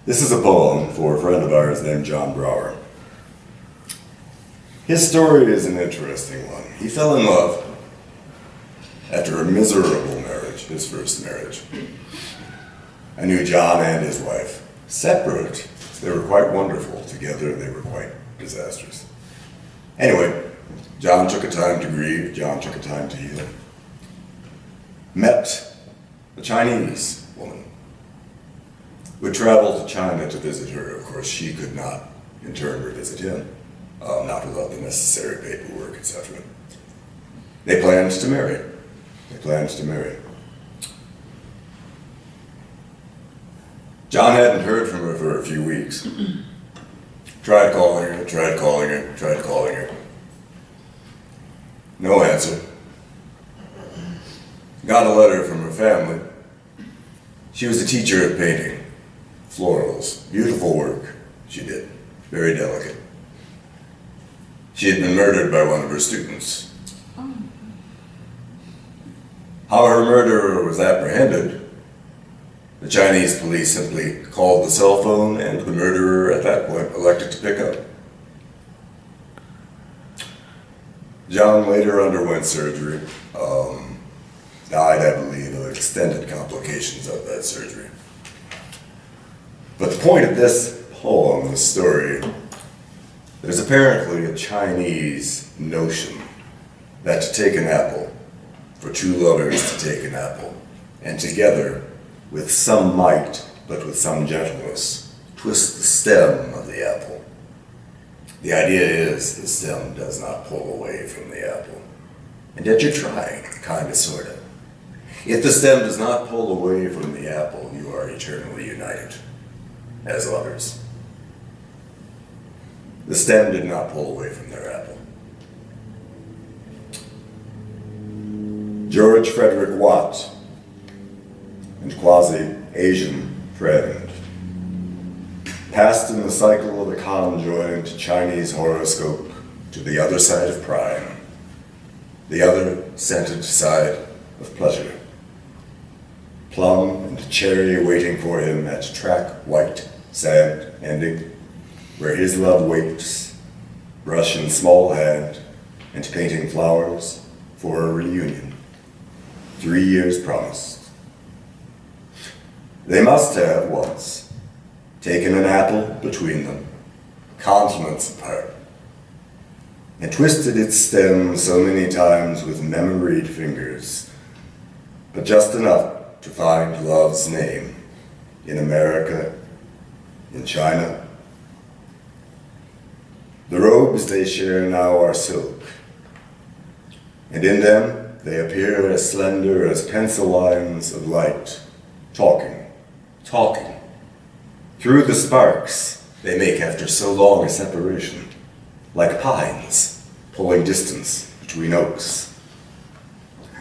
This is a poem for a friend of ours named John Brower. His story is an interesting one. He fell in love after a miserable marriage, his first marriage. I knew John and his wife. Separate, they were quite wonderful. Together, they were quite disastrous. Anyway, John took a time to grieve. John took a time to heal. Met a Chinese woman. Would travel to China to visit her. Of course, she could not, in turn, visit him. Not without the necessary paperwork, etc. They planned to marry. They planned to marry. John hadn't heard from her for a few weeks. Tried calling her, tried calling her, tried calling her. No answer. Got a letter from her family. She was a teacher of painting. Florals. Beautiful work she did. Very delicate. She had been murdered by one of her students. How her murderer was apprehended, the Chinese police simply called the cell phone and the murderer at that point elected to pick up. John later underwent surgery. Died, I believe, of extended complications of that surgery. But the point of this poem, this story, there's apparently a Chinese notion that to take an apple, for two lovers to take an apple, and together, with some might, but with some gentleness, twist the stem of the apple. The idea is the stem does not pull away from the apple. And yet you're trying, kinda, sorta. If the stem does not pull away from the apple, you are eternally united as lovers. The stem did not pull away from their apple. George Frederick Watt and Quasi-Asian friend passed in the cycle of the conjoined Chinese horoscope to the other side of prime, the other scented side of pleasure. Plum and cherry waiting for him at track white sand ending, where his love waits, brush in small hand, and painting flowers for a reunion. 3 years promised. They must have once taken an apple between them, continents apart, and twisted its stem so many times with memoried fingers, but just enough to find love's name in America, in China. The robes they share now are silk, and in them they appear as slender as pencil lines of light, talking, talking, through the sparks they make after so long a separation, like pines pulling distance between oaks.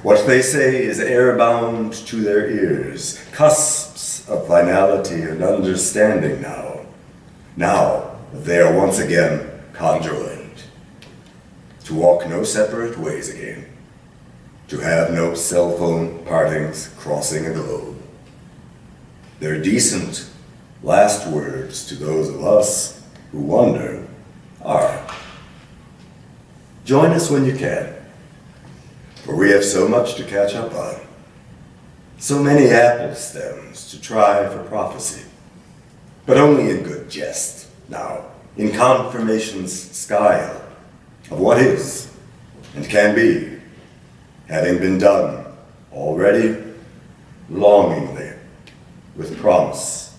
What they say is airbound to their ears, cusps of finality and understanding now that they are once again conjoined, to walk no separate ways again, to have no cell phone partings crossing a globe. Their decent last words to those of us who wonder are, join us when you can, for we have so much to catch up on, so many apple stems to try for prophecy, but only in good jest now, in confirmation's style of what is and can be, having been done already, longingly, with promise,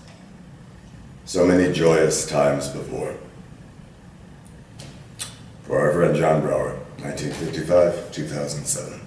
so many joyous times before. For our friend John Brower, 1955-2007.